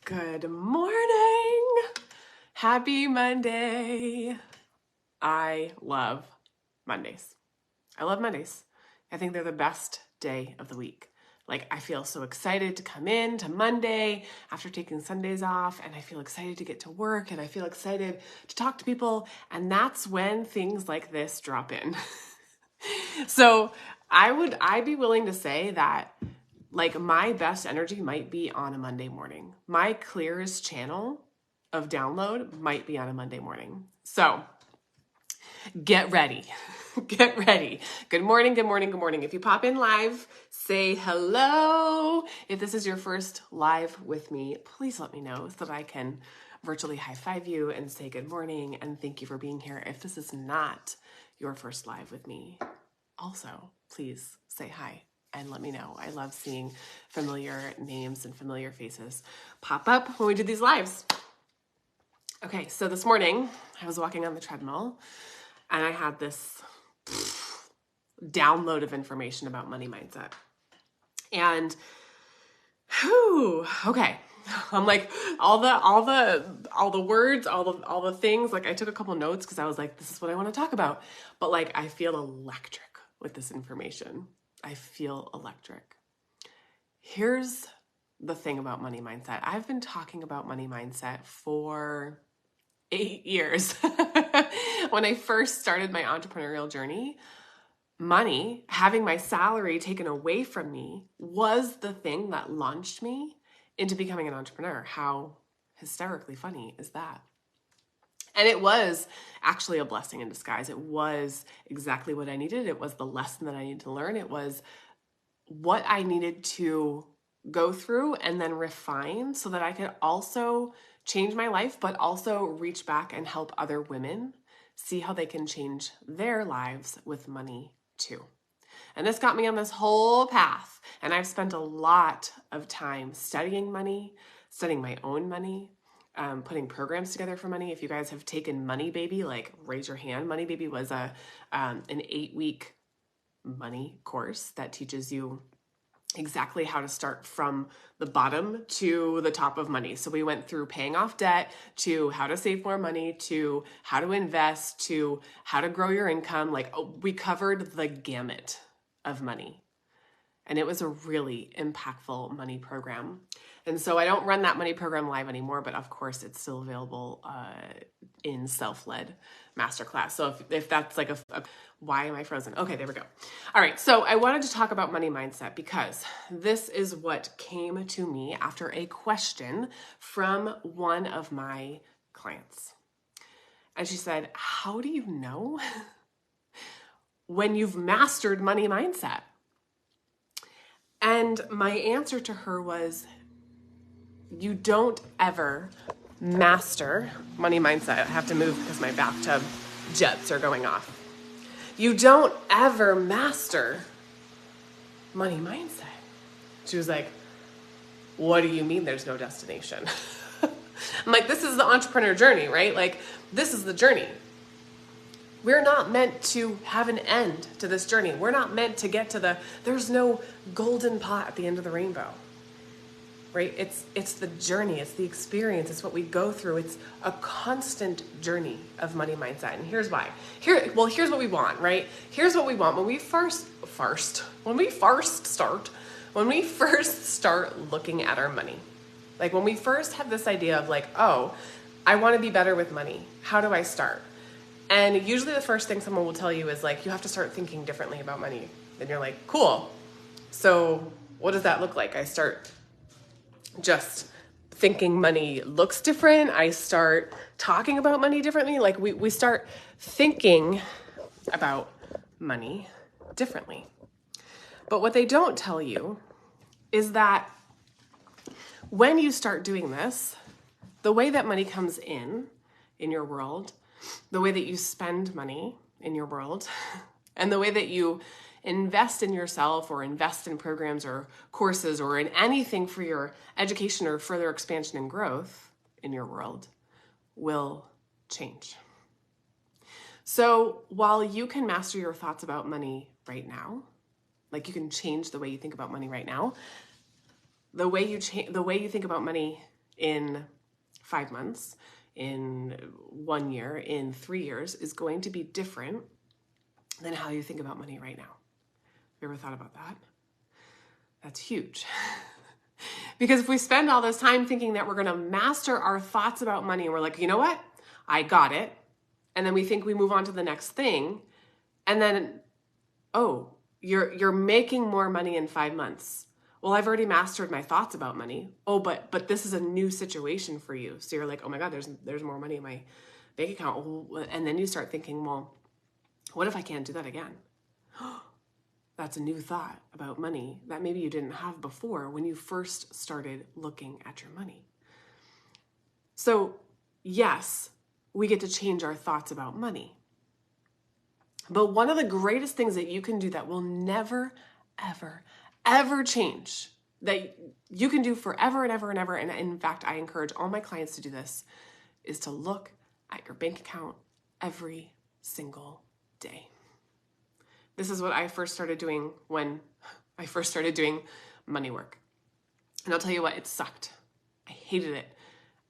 Good morning. Happy Monday. I love Mondays. I love Mondays. I think they're the best day of the week. Like, I feel so excited to come in to Monday after taking Sundays off, and I feel excited to get to work, and I feel excited to talk to people, and that's when things like this drop in. So I'd be willing to say that like my best energy might be on a Monday morning. My clearest channel of download might be on a Monday morning. So get ready. Get ready. Good morning, good morning, good morning. If you pop in live, say hello. If this is your first live with me, please let me know so that I can virtually high five you and say good morning and thank you for being here. If this is not your first live with me, also please say hi and let me know. I love seeing familiar names and familiar faces pop up when we do these lives. Okay, so this morning I was walking on the treadmill and I had this download of information about money mindset. And okay. I'm like all the words, all the things, like I took a couple notes because I was like, this is what I want to talk about. But like I feel electric with this information. I feel electric. Here's the thing about money mindset. I've been talking about money mindset for 8 years. When I first started my entrepreneurial journey, money, having my salary taken away from me, was the thing that launched me into becoming an entrepreneur. How hysterically funny is that? And it was actually a blessing in disguise. It was exactly what I needed. It was the lesson that I needed to learn. It was what I needed to go through and then refine so that I could also change my life, but also reach back and help other women see how they can change their lives with money too. And this got me on this whole path. And I've spent a lot of time studying money, studying my own money, putting programs together for money. If you guys have taken Money Baby, like raise your hand. Money Baby was an 8-week money course that teaches you exactly how to start from the bottom to the top of money. So we went through paying off debt, to how to save more money, to how to invest, to how to grow your income. Like we covered the gamut of money. And it was a really impactful money program. And so I don't run that money program live anymore, but of course it's still available in self-led masterclass. So if that's like why am I frozen? Okay, there we go. All right, so I wanted to talk about money mindset because this is what came to me after a question from one of my clients. And she said, how do you know when you've mastered money mindset? And my answer to her was, you don't ever master money mindset. I have to move because my bathtub jets are going off. You don't ever master money mindset. She was like, what do you mean there's no destination? I'm like, this is the entrepreneur journey, right? Like, this is the journey. We're not meant to have an end to this journey. We're not meant to get to there's no golden pot at the end of the rainbow, right? It's the journey, it's the experience, it's what we go through. It's a constant journey of money mindset. And here's why. Here's what we want, right? Here's what we want. When we first start looking at our money, like when we first have this idea of like, oh, I want to be better with money. How do I start? And usually the first thing someone will tell you is like, you have to start thinking differently about money. And you're like, cool. So what does that look like? I start just thinking money looks different. I start talking about money differently. Like we start thinking about money differently. But what they don't tell you is that when you start doing this, the way that money comes in your world, the way that you spend money in your world, and the way that you invest in yourself or invest in programs or courses or in anything for your education or further expansion and growth in your world will change. So while you can master your thoughts about money right now, like you can change the way you think about money right now, the way you think about money in 5 months, in 1 year, in 3 years is going to be different than how you think about money right now. Have you ever thought about that? That's huge. Because if we spend all this time thinking that we're going to master our thoughts about money and we're like, you know what? I got it. And then we think we move on to the next thing. And then, oh, you're making more money in 5 months. Well, I've already mastered my thoughts about money. Oh, but this is a new situation for you. So you're like, oh my God, there's more money in my bank account. And then you start thinking, well, what if I can't do that again? That's a new thought about money that maybe you didn't have before when you first started looking at your money. So yes, we get to change our thoughts about money. But one of the greatest things that you can do that will never, ever, ever change, that you can do forever and ever and ever, and in fact, I encourage all my clients to do this, is to look at your bank account every single day. This is what I first started doing when I first started doing money work. And I'll tell you what, it sucked. I hated it.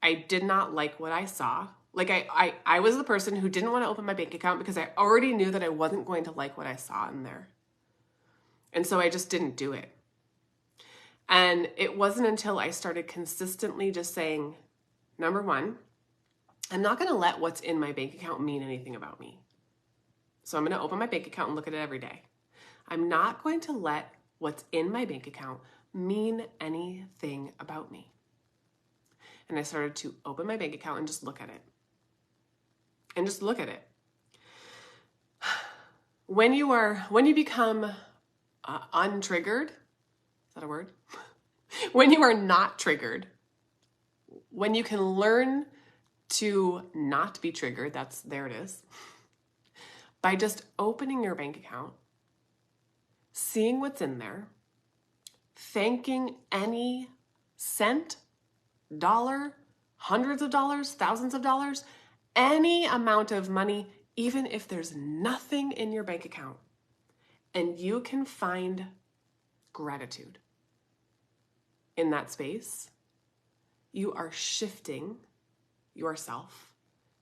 I did not like what I saw. Like I was the person who didn't want to open my bank account because I already knew that I wasn't going to like what I saw in there. And so I just didn't do it. And it wasn't until I started consistently just saying, number one, I'm not going to let what's in my bank account mean anything about me. So I'm going to open my bank account and look at it every day. I'm not going to let what's in my bank account mean anything about me. And I started to open my bank account and just look at it. And just look at it. When you become untriggered, is that a word? When you are not triggered, when you can learn to not be triggered, there it is. By just opening your bank account, seeing what's in there, thanking any cent, dollar, hundreds of dollars, thousands of dollars, any amount of money, even if there's nothing in your bank account, and you can find gratitude in that space, you are shifting yourself.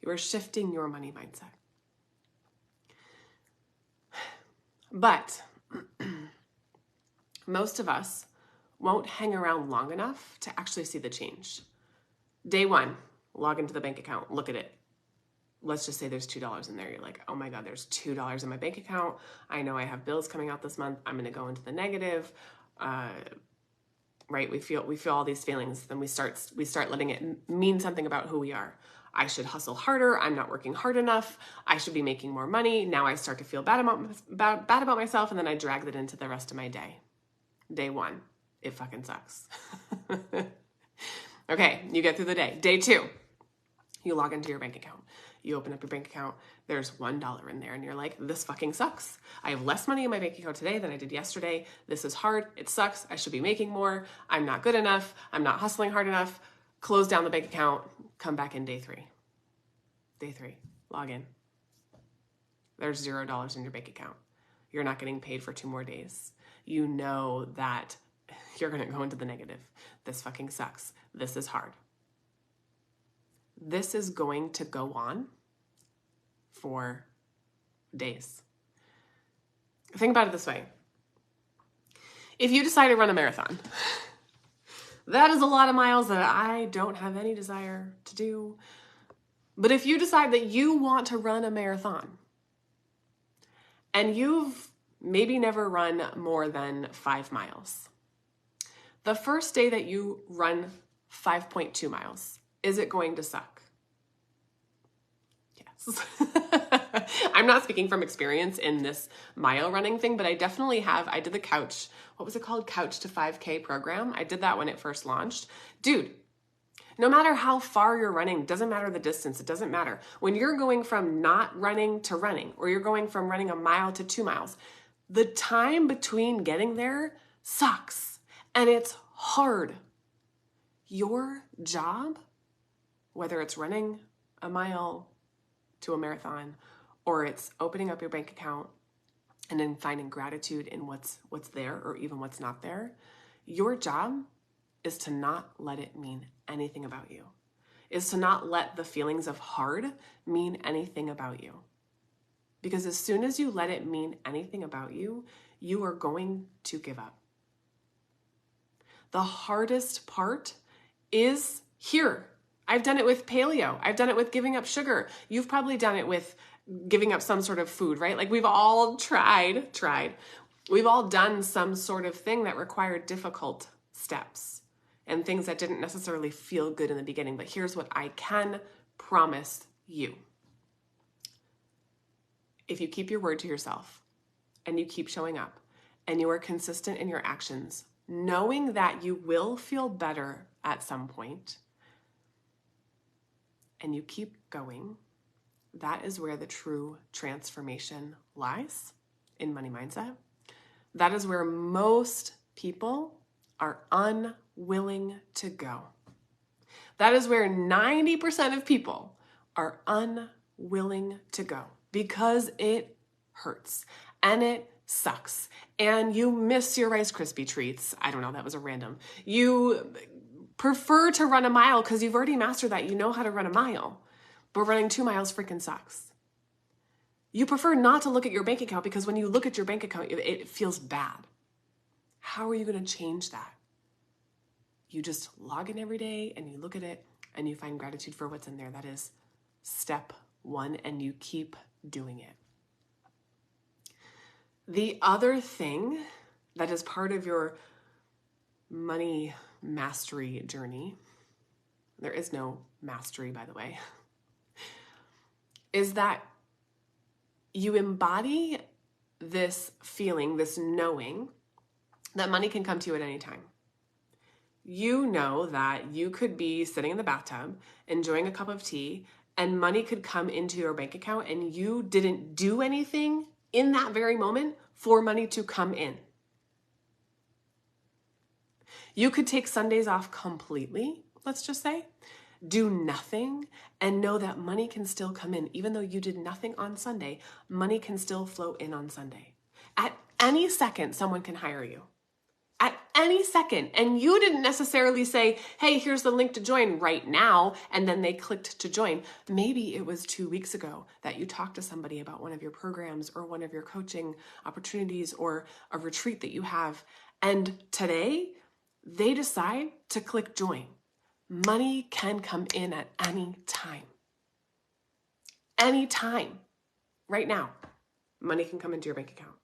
You are shifting your money mindset. But most of us won't hang around long enough to actually see the change. Day one, log into the bank account, look at it. Let's just say there's $2 in there. You're like, oh my God, there's $2 in my bank account. I know I have bills coming out this month. I'm going to go into the negative. Right? We feel all these feelings. Then we start letting it mean something about who we are. I should hustle harder. I'm not working hard enough. I should be making more money. Now I start to feel bad about myself, and then I drag that into the rest of my day. Day one, it fucking sucks. Okay, you get through the day. Day two, you log into your bank account. You open up your bank account. There's $1 in there, and you're like, this fucking sucks. I have less money in my bank account today than I did yesterday. This is hard. It sucks. I should be making more. I'm not good enough. I'm not hustling hard enough. Close down the bank account. Come back in day three. Day three, log in. There's $0 in your bank account. You're not getting paid for 2 more days. You know that you're going to go into the negative. This fucking sucks. This is hard. This is going to go on for days. Think about it this way. If you decide to run a marathon, that is a lot of miles that I don't have any desire to do. But if you decide that you want to run a marathon and you've maybe never run more than 5 miles, the first day that you run 5.2 miles, is it going to suck? Yes. I'm not speaking from experience in this mile running thing, but I definitely have. I did the what was it called? Couch to 5K program. I did that when it first launched. Dude, no matter how far you're running, doesn't matter the distance, it doesn't matter. When you're going from not running to running, or you're going from running a mile to 2 miles, the time between getting there sucks and it's hard. Your job, whether it's running a mile to a marathon, or it's opening up your bank account and then finding gratitude in what's there or even what's not there, your job is to not let it mean anything about you, is to not let the feelings of hard mean anything about you. Because as soon as you let it mean anything about you, you are going to give up. The hardest part is here. I've done it with paleo. I've done it with giving up sugar. You've probably done it with giving up some sort of food, right? Like we've all tried. We've all done some sort of thing that required difficult steps and things that didn't necessarily feel good in the beginning. But here's what I can promise you. If you keep your word to yourself and you keep showing up and you are consistent in your actions, knowing that you will feel better at some point, and you keep going, that is where the true transformation lies in money mindset. That is where most people are unwilling to go. That is where 90% of people are unwilling to go because it hurts and it sucks and you miss your Rice Krispie treats. I don't know, that was a random. You prefer to run a mile because you've already mastered that. You know how to run a mile, but running 2 miles freaking sucks. You prefer not to look at your bank account because when you look at your bank account, it feels bad. How are you going to change that? You just log in every day and you look at it and you find gratitude for what's in there. That is step one, and you keep doing it. The other thing that is part of your money mastery journey, there is no mastery, by the way, is that you embody this feeling, this knowing that money can come to you at any time. You know that you could be sitting in the bathtub, enjoying a cup of tea, and money could come into your bank account and you didn't do anything in that very moment for money to come in. You could take Sundays off completely, let's just say, do nothing, and know that money can still come in. Even though you did nothing on Sunday, money can still flow in on Sunday. At any second, someone can hire you. At any second. And you didn't necessarily say, hey, here's the link to join right now, and then they clicked to join. Maybe it was 2 weeks ago that you talked to somebody about one of your programs or one of your coaching opportunities or a retreat that you have. And today, they decide to click join. Money can come in at any time. Any time. Right now, money can come into your bank account.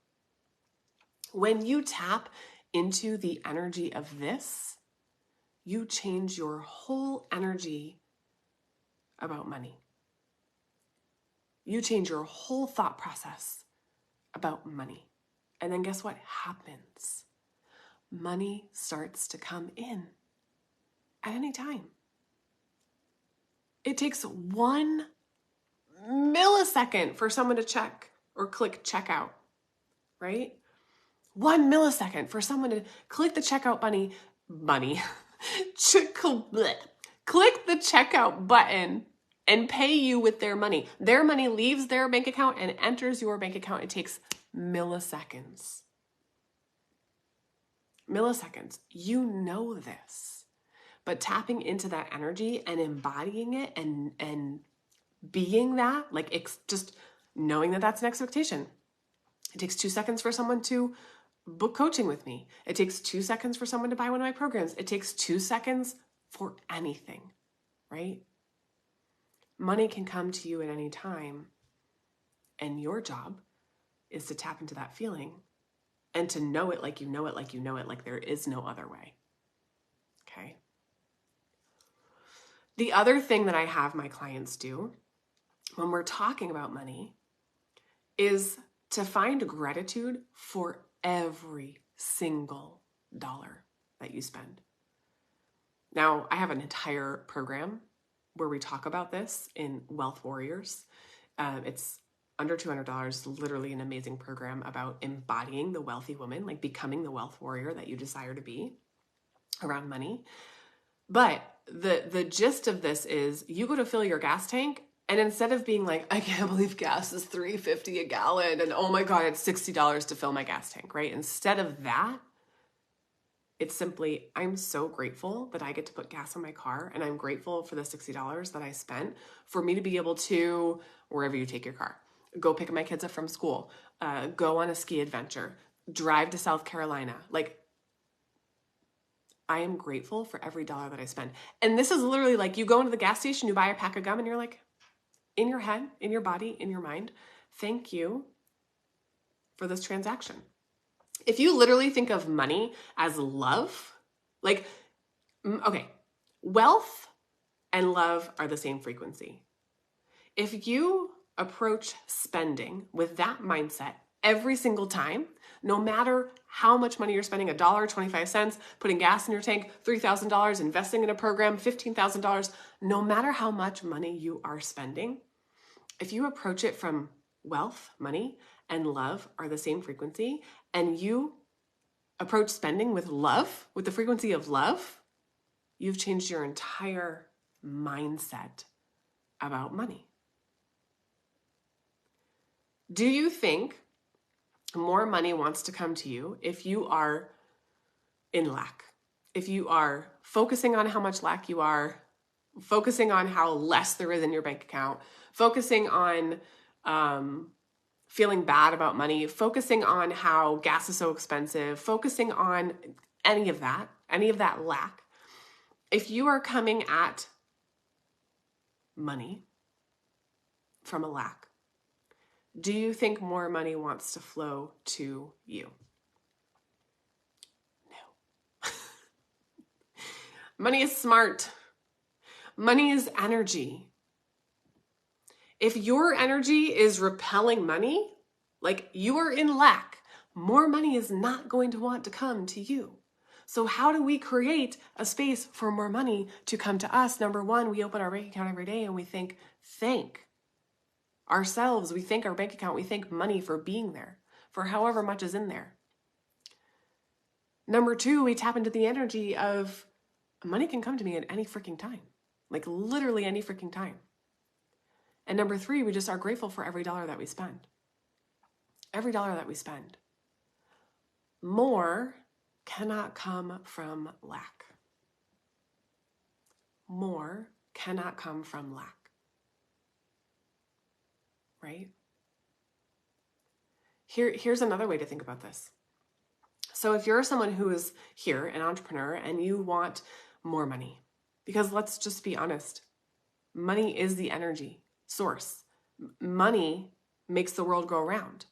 When you tap into the energy of this, you change your whole energy about money. You change your whole thought process about money. And then guess what happens? Money starts to come in at any time. It takes 1 millisecond for someone to check or click checkout, right? 1 millisecond for someone to click the checkout click the checkout button and pay you with their money. Their money leaves their bank account and enters your bank account. It takes milliseconds. Milliseconds. You know this. But tapping into that energy and embodying it and being that, like just knowing that that's an expectation. It takes 2 seconds for someone to book coaching with me. It takes 2 seconds for someone to buy one of my programs. It takes 2 seconds for anything, right? Money can come to you at any time. And your job is to tap into that feeling and to know it like you know it, like you know it, like there is no other way. Okay? The other thing that I have my clients do when we're talking about money is to find gratitude for every single dollar that you spend. Now, I have an entire program where we talk about this in Wealth Warriors. It's under $200, literally an amazing program about embodying the wealthy woman, like becoming the wealth warrior that you desire to be around money. But the gist of this is you go to fill your gas tank, and instead of being like, I can't believe gas is $3.50 a gallon, and oh my God, it's $60 to fill my gas tank, right? Instead of that, It's simply, I'm so grateful that I get to put gas in my car, and I'm grateful for the $60 that I spent for me to be able to, wherever you take your car, go pick my kids up from school, go on a ski adventure, drive to South Carolina. Like, I am grateful for every dollar that I spend. And this is literally like, you go into the gas station, you buy a pack of gum, and you're like, in your head, in your body, in your mind, thank you for this transaction. If you literally think of money as love, like, okay, wealth and love are the same frequency. If you approach spending with that mindset every single time, no matter how much money you're spending, $1, 25 cents, putting gas in your tank, $3,000, investing in a program, $15,000, no matter how much money you are spending, if you approach it from wealth, money, and love are the same frequency, and you approach spending with love, with the frequency of love, you've changed your entire mindset about money. Do you think more money wants to come to you if you are in lack? If you are focusing on how much lack you are, focusing on how less there is in your bank account, focusing on feeling bad about money, focusing on how gas is so expensive, focusing on any of that lack. If you are coming at money from a lack, do you think more money wants to flow to you? No. Money is smart. Money is energy. If your energy is repelling money, like you are in lack, more money is not going to want to come to you. So how do we create a space for more money to come to us? Number one, we open our bank account every day and we thank ourselves. We thank our bank account. We thank money for being there, for however much is in there. Number two, we tap into the energy of money can come to me at any freaking time, like literally any freaking time. And number three, we just are grateful for every dollar that we spend. Every dollar that we spend. More cannot come from lack. More cannot come from lack. Right? Here's another way to think about this. So if you're someone who is here, an entrepreneur, and you want more money, because let's just be honest, money is the energy source. Money makes the world go around.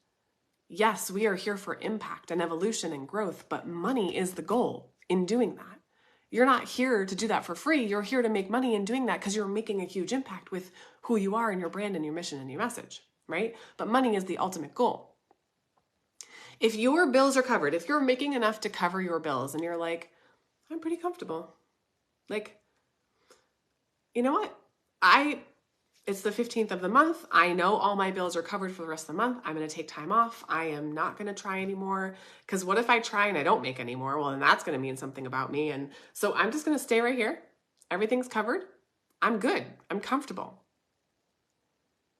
Yes, we are here for impact and evolution and growth, but money is the goal in doing that. You're not here to do that for free. You're here to make money in doing that because you're making a huge impact with who you are and your brand and your mission and your message, right? But money is the ultimate goal. If your bills are covered, if you're making enough to cover your bills and you're like, I'm pretty comfortable. Like, you know what? It's the 15th of the month. I know all my bills are covered for the rest of the month. I'm going to take time off. I am not going to try anymore. Because what if I try and I don't make any more? Well, then that's going to mean something about me. And so I'm just going to stay right here. Everything's covered. I'm good. I'm comfortable.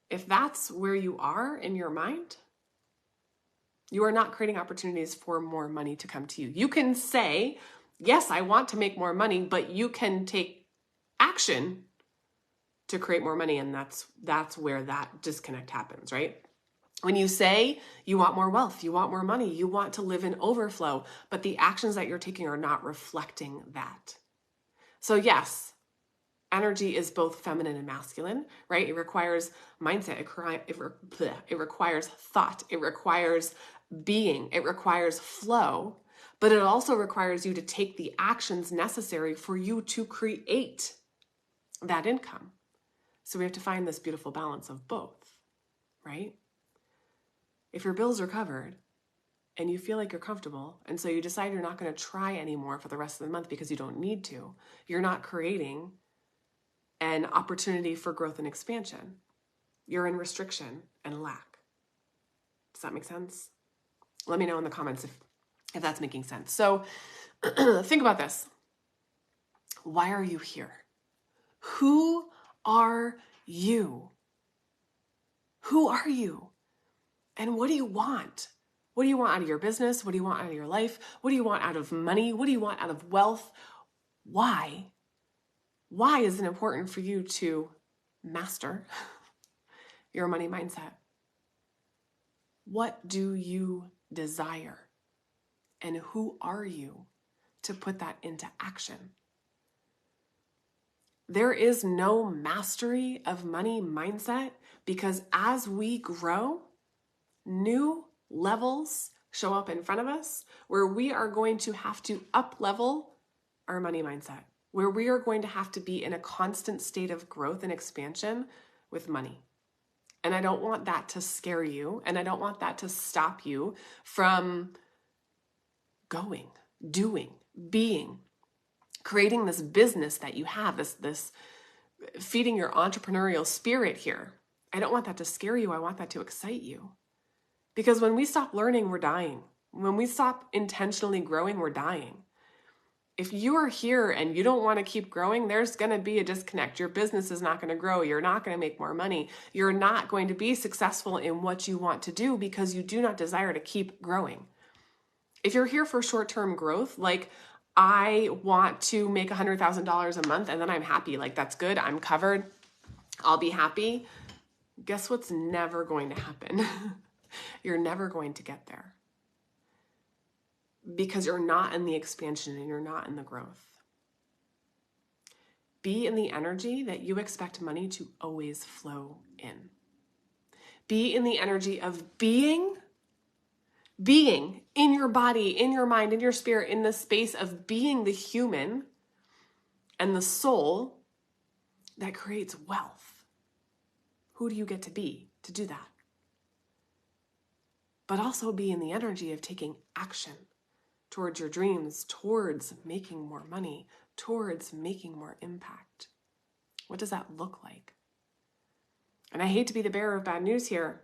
If that's where you are in your mind, you are not creating opportunities for more money to come to you. You can say, yes, I want to make more money, but you can take action to create more money, and that's where that disconnect happens, right? When you say you want more wealth, you want more money, you want to live in overflow, but the actions that you're taking are not reflecting that. So yes, energy is both feminine and masculine, right? It requires mindset, it requires thought, it requires being, it requires flow, but it also requires you to take the actions necessary for you to create that income. So we have to find this beautiful balance of both, right? If your bills are covered and you feel like you're comfortable, and so you decide you're not going to try anymore for the rest of the month because you don't need to, you're not creating an opportunity for growth and expansion. You're in restriction and lack. Does that make sense? Let me know in the comments if that's making sense. So think about this. Why are you here? Who are you? Who are you? And what do you want? What do you want out of your business? What do you want out of your life? What do you want out of money? What do you want out of wealth? Why? Why is it important for you to master your money mindset? What do you desire? And who are you to put that into action? There is no mastery of money mindset, because as we grow, new levels show up in front of us where we are going to have to up-level our money mindset, where we are going to have to be in a constant state of growth and expansion with money. And I don't want that to scare you, and I don't want that to stop you from going, doing, being, creating this business that you have, this feeding your entrepreneurial spirit here. I don't want that to scare you. I want that to excite you. Because when we stop learning, we're dying. When we stop intentionally growing, we're dying. If you are here and you don't want to keep growing, there's going to be a disconnect. Your business is not going to grow. You're not going to make more money. You're not going to be successful in what you want to do because you do not desire to keep growing. If you're here for short-term growth, like I want to make $100,000 a month and then I'm happy, like that's good, I'm covered, I'll be happy. Guess what's never going to happen? You're never going to get there because you're not in the expansion and you're not in the growth. Be in the energy that you expect money to always flow in. Be in the energy of being in your body, in your mind, in your spirit, in the space of being the human and the soul that creates wealth. Who do you get to be to do that? But also be in the energy of taking action towards your dreams, towards making more money, towards making more impact. What does that look like? And I hate to be the bearer of bad news here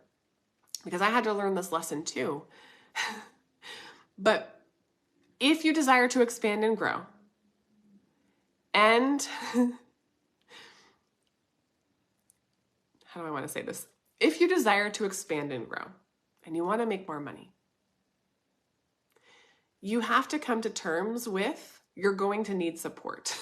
because I had to learn this lesson too. But if you desire to expand and grow, and how do I want to say this? If you desire to expand and grow, and you want to make more money, you have to come to terms with you're going to need support.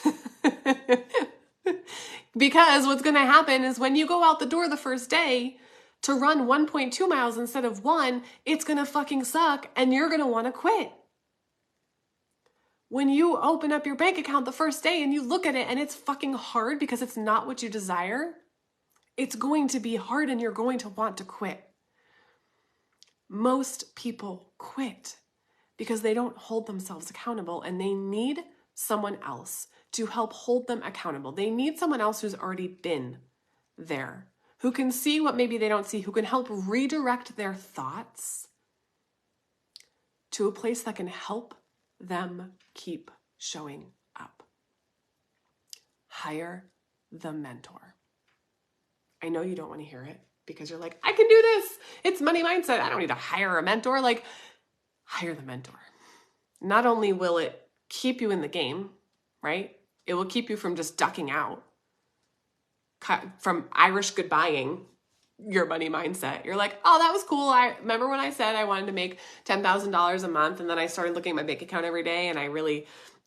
Because what's going to happen is when you go out the door the first day to run 1.2 miles instead of 1, it's going to fucking suck and you're going to want to quit. When you open up your bank account the first day and you look at it and it's fucking hard because it's not what you desire, it's going to be hard and you're going to want to quit. Most people quit because they don't hold themselves accountable and they need someone else to help hold them accountable. They need someone else who's already been there, who can see what maybe they don't see, who can help redirect their thoughts to a place that can help them keep showing up. Hire the mentor. I know you don't want to hear it because you're like, I can do this. It's money mindset. I don't need to hire a mentor. Like, hire the mentor. Not only will it keep you in the game, right? It will keep you from just ducking out, from Irish goodbying your money mindset. You're like, oh, that was cool. I remember when I said I wanted to make $10,000 a month, and then I started looking at my bank account every day, and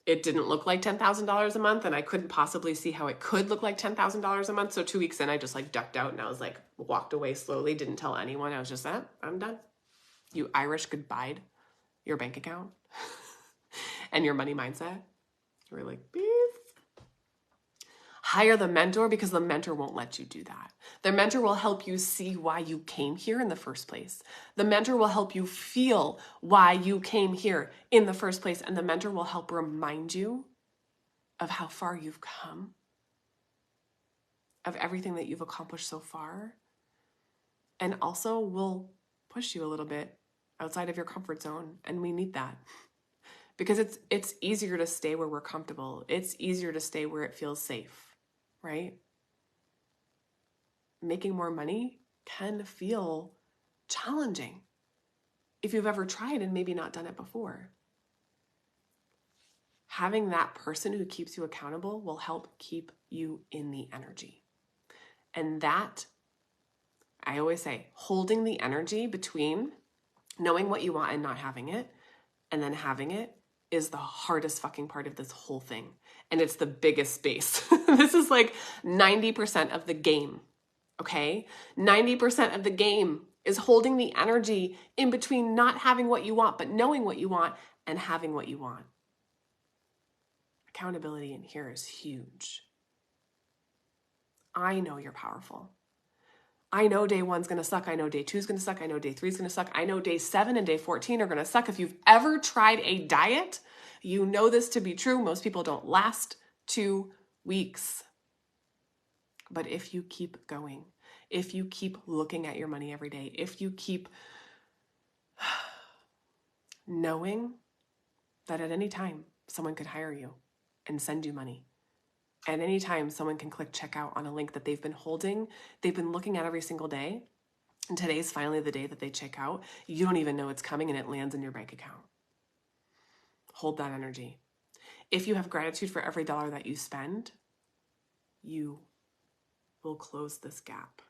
it didn't look like $10,000 a month, and I couldn't possibly see how it could look like $10,000 a month. So 2 weeks in, I just like ducked out, and I was like, walked away slowly, didn't tell anyone. I was just, I'm done. You Irish goodbyed your bank account and your money mindset. You were like, beep. Hire the mentor because the mentor won't let you do that. The mentor will help you see why you came here in the first place. The mentor will help you feel why you came here in the first place. And the mentor will help remind you of how far you've come, of everything that you've accomplished so far. And also will push you a little bit outside of your comfort zone. And we need that because it's easier to stay where we're comfortable. It's easier to stay where it feels safe. Right? Making more money can feel challenging if you've ever tried and maybe not done it before. Having that person who keeps you accountable will help keep you in the energy. And that, I always say, holding the energy between Knowing what you want and not having it, and then having it, is the hardest fucking part of this whole thing. And it's the biggest space. This is like 90% of the game, okay? 90% of the game is holding the energy in between not having what you want, but knowing what you want and having what you want. Accountability in here is huge. I know you're powerful. I know day 1's going to suck. I know day 2's going to suck. I know day 3's going to suck. I know day 7 and day 14 are going to suck. If you've ever tried a diet, you know this to be true. Most people don't last 2 weeks. But if you keep going, if you keep looking at your money every day, if you keep knowing that at any time someone could hire you and send you money, at any time someone can click checkout on a link that they've been holding, they've been looking at every single day, and today's finally the day that they check out, you don't even know it's coming and it lands in your bank account. Hold that energy. If you have gratitude for every dollar that you spend, you will close this gap.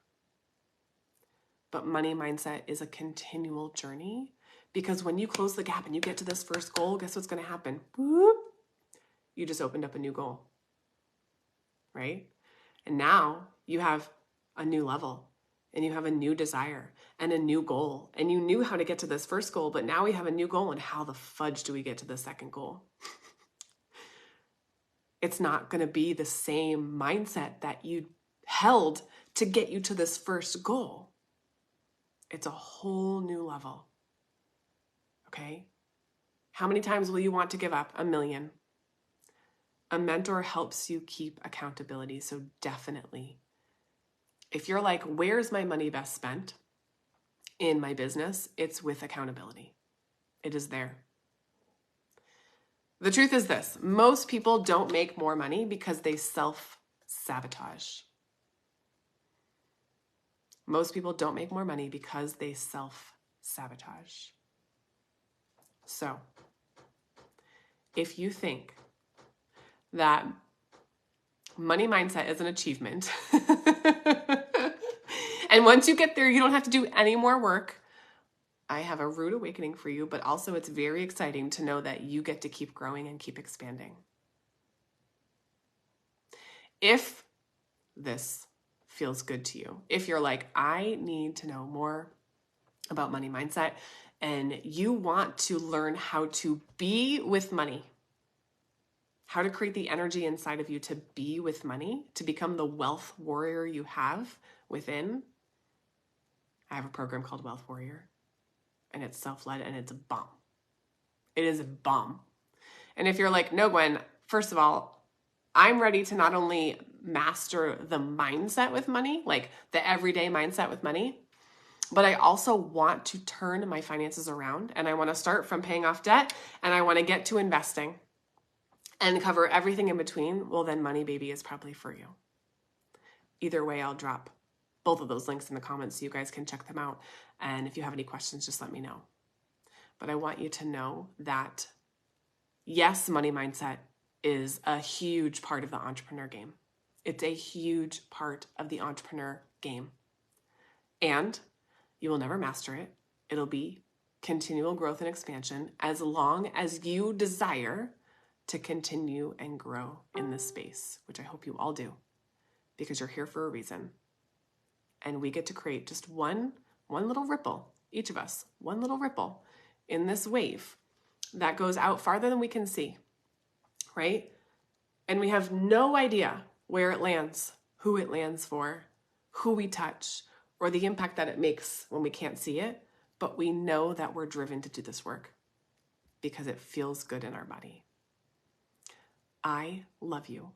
But money mindset is a continual journey, because when you close the gap and you get to this first goal, guess what's going to happen? Whoop, you just opened up a new goal. Right? And now you have a new level and you have a new desire and a new goal, and you knew how to get to this first goal, but now we have a new goal, and how the fudge do we get to the second goal? It's not going to be the same mindset that you held to get you to this first goal. It's a whole new level. Okay? How many times will you want to give up? 1,000,000. A mentor helps you keep accountability, so definitely. If you're like, where's my money best spent in my business? It's with accountability. It is there. The truth is this: most people don't make more money because they self-sabotage. Most people don't make more money because they self-sabotage. So, if you think that money mindset is an achievement, and once you get there, you don't have to do any more work, I have a rude awakening for you, but also it's very exciting to know that you get to keep growing and keep expanding. If this feels good to you, if you're like, I need to know more about money mindset, and you want to learn how to be with money, how to create the energy inside of you to be with money, to become the wealth warrior you have within, I have a program called Wealth Warrior, and it's self-led, and it's a bomb. It is a bomb. And if you're like, no, Gwen, first of all, I'm ready to not only master the mindset with money, like the everyday mindset with money, but I also want to turn my finances around, and I want to start from paying off debt, and I want to get to investing and cover everything in between, well, then Money Baby is probably for you. Either way, I'll drop both of those links in the comments so you guys can check them out. And if you have any questions, just let me know. But I want you to know that, yes, money mindset is a huge part of the entrepreneur game. It's a huge part of the entrepreneur game. And you will never master it. It'll be continual growth and expansion as long as you desire to continue and grow in this space, which I hope you all do, because you're here for a reason. And we get to create just one little ripple, each of us, one little ripple in this wave that goes out farther than we can see, right? And we have no idea where it lands, who it lands for, who we touch, or the impact that it makes when we can't see it. But we know that we're driven to do this work because it feels good in our body. I love you.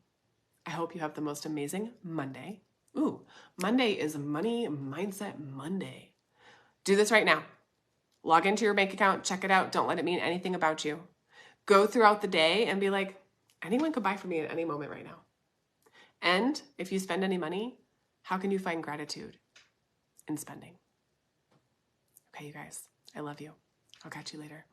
I hope you have the most amazing Monday. Ooh, Monday is Money Mindset Monday. Do this right now. Log into your bank account, check it out. Don't let it mean anything about you. Go throughout the day and be like, anyone could buy from me at any moment right now. And if you spend any money, how can you find gratitude in spending? Okay, you guys, I love you. I'll catch you later.